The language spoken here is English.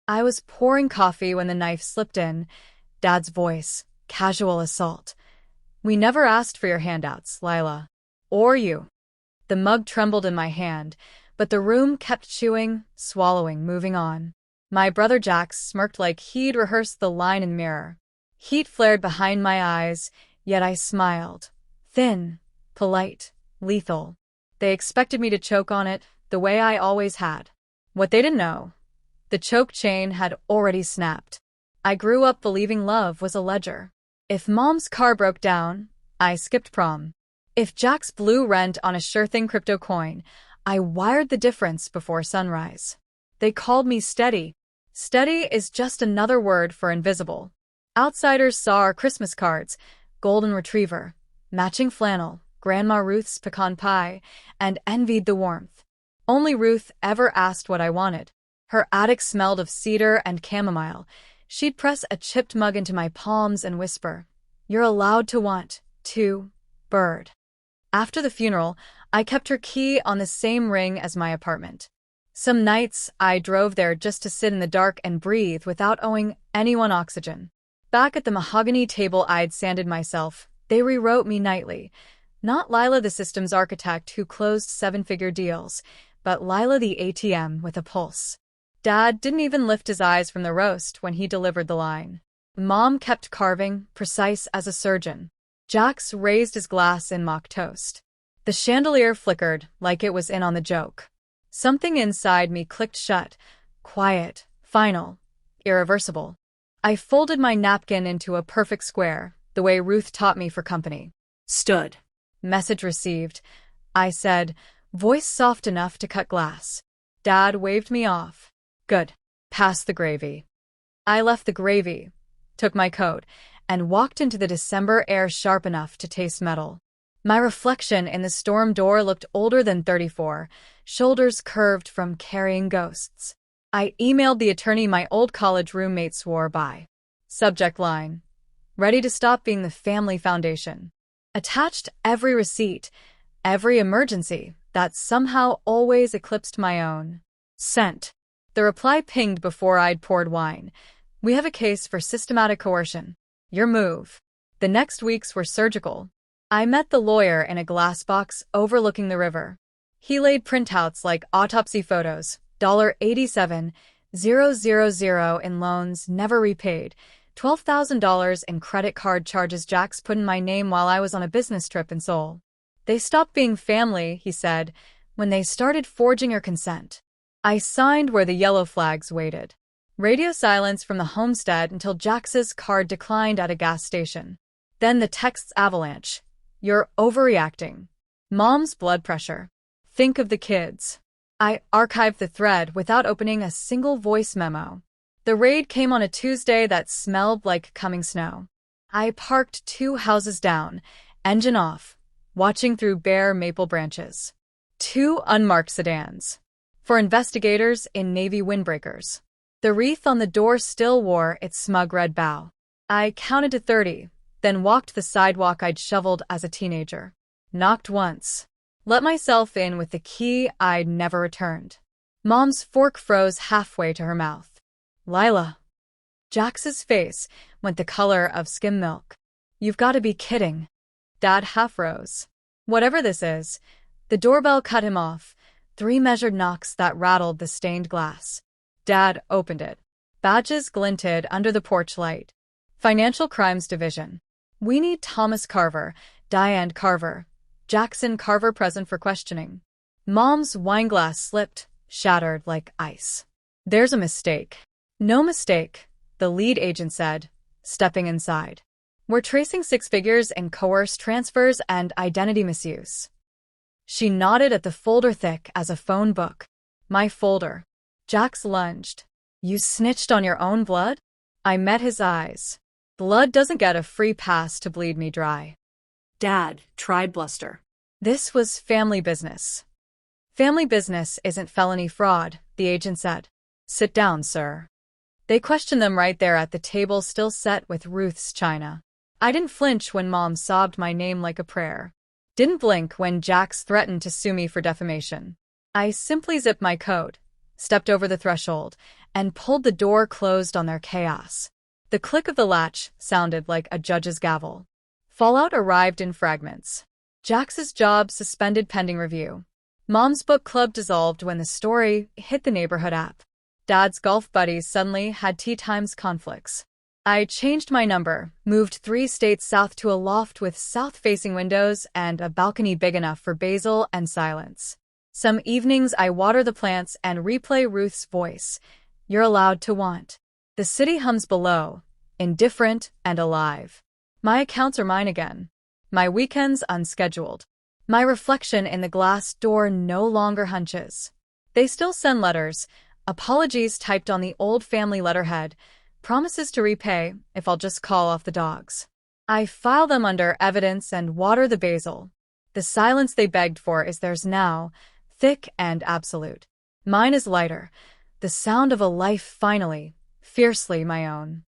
I was pouring coffee when the knife slipped in. Dad's voice, casual assault. "We never asked for your handouts, Lila. Or you." The mug trembled in my hand, but the room kept chewing, swallowing, moving on. My brother Jax smirked like he'd rehearsed the line in mirror. Heat flared behind my eyes, yet I smiled. Thin, polite, lethal. They expected me to choke on it, the way I always had. What they didn't know, the choke chain had already snapped. I grew up believing love was a ledger. If Mom's car broke down, I skipped prom. If Jax blew rent on a sure-thing crypto coin, I wired the difference before sunrise. They called me steady. Steady is just another word for invisible. Outsiders saw our Christmas cards, golden retriever, matching flannel, Grandma Ruth's pecan pie, and envied the warmth. Only Ruth ever asked what I wanted. Her attic smelled of cedar and chamomile. She'd press a chipped mug into my palms and whisper, "You're allowed to want, too, bird." After the funeral, I kept her key on the same ring as my apartment. Some nights, I drove there just to sit in the dark and breathe without owing anyone oxygen. Back at the mahogany table I'd sanded myself, they rewrote me nightly. Not Lila the systems architect who closed seven-figure deals, but Lila the ATM with a pulse. Dad didn't even lift his eyes from the roast when he delivered the line. Mom kept carving, precise as a surgeon. Jax raised his glass in mock toast. The chandelier flickered like it was in on the joke. Something inside me clicked shut. Quiet, final, irreversible. I folded my napkin into a perfect square, the way Ruth taught me for company. "Stood." Message received. I said, voice soft enough to cut glass. Dad waved me off. "Good. Pass the gravy." I left the gravy, took my coat, and walked into the December air sharp enough to taste metal. My reflection in the storm door looked older than 34, shoulders curved from carrying ghosts. I emailed the attorney my old college roommate swore by. Subject line: ready to stop being the family foundation. Attached every receipt, every emergency that somehow always eclipsed my own. Sent. The reply pinged before I'd poured wine. "We have a case for systematic coercion. Your move." The next weeks were surgical. I met the lawyer in a glass box overlooking the river. He laid printouts like autopsy photos, $87,000 in loans never repaid, $12,000 in credit card charges Jax put in my name while I was on a business trip in Seoul. "They stopped being family," he said, "when they started forging your consent." I signed where the yellow flags waited. Radio silence from the homestead until Jax's card declined at a gas station. Then the texts avalanche. "You're overreacting." "Mom's blood pressure." "Think of the kids." I archived the thread without opening a single voice memo. The raid came on a Tuesday that smelled like coming snow. I parked 2 houses down, engine off, watching through bare maple branches. 2 unmarked sedans. For investigators in Navy windbreakers. The wreath on the door still wore its smug red bow. I counted to 30, then walked the sidewalk I'd shoveled as a teenager. Knocked once. Let myself in with the key I'd never returned. Mom's fork froze halfway to her mouth. "Lila." Jax's face went the color of skim milk. "You've got to be kidding." Dad half rose. "Whatever this is." The doorbell cut him off. 3 measured knocks that rattled the stained glass. Dad opened it. Badges glinted under the porch light. Financial Crimes Division. "We need Thomas Carver, Diane Carver, Jackson Carver present for questioning." Mom's wineglass slipped, shattered like ice. "There's a mistake." "No mistake," the lead agent said, stepping inside. "We're tracing 6 figures in coerced transfers and identity misuse." She nodded at the folder thick as a phone book. "My folder." Jax lunged. "You snitched on your own blood?" I met his eyes. Blood doesn't get a free pass to bleed me dry. Dad tried bluster. "This was family business." "Family business isn't felony fraud," the agent said. "Sit down, sir." They questioned them right there at the table still set with Ruth's china. I didn't flinch when Mom sobbed my name like a prayer. Didn't blink when Jax threatened to sue me for defamation. I simply zipped my coat, stepped over the threshold, and pulled the door closed on their chaos. The click of the latch sounded like a judge's gavel. Fallout arrived in fragments. Jax's job suspended pending review. Mom's book club dissolved when the story hit the neighborhood app. Dad's golf buddies suddenly had tea times conflicts. I changed my number, moved 3 states south to a loft with south-facing windows and a balcony big enough for basil and silence. Some evenings I water the plants and replay Ruth's voice. You're allowed to want. The city hums below, indifferent and alive. My accounts are mine again. My weekends unscheduled. My reflection in the glass door no longer hunches. They still send letters, apologies typed on the old family letterhead, promises to repay if I'll just call off the dogs. I file them under evidence and water the basil. The silence they begged for is theirs now, thick and absolute. Mine is lighter, the sound of a life finally, fiercely my own.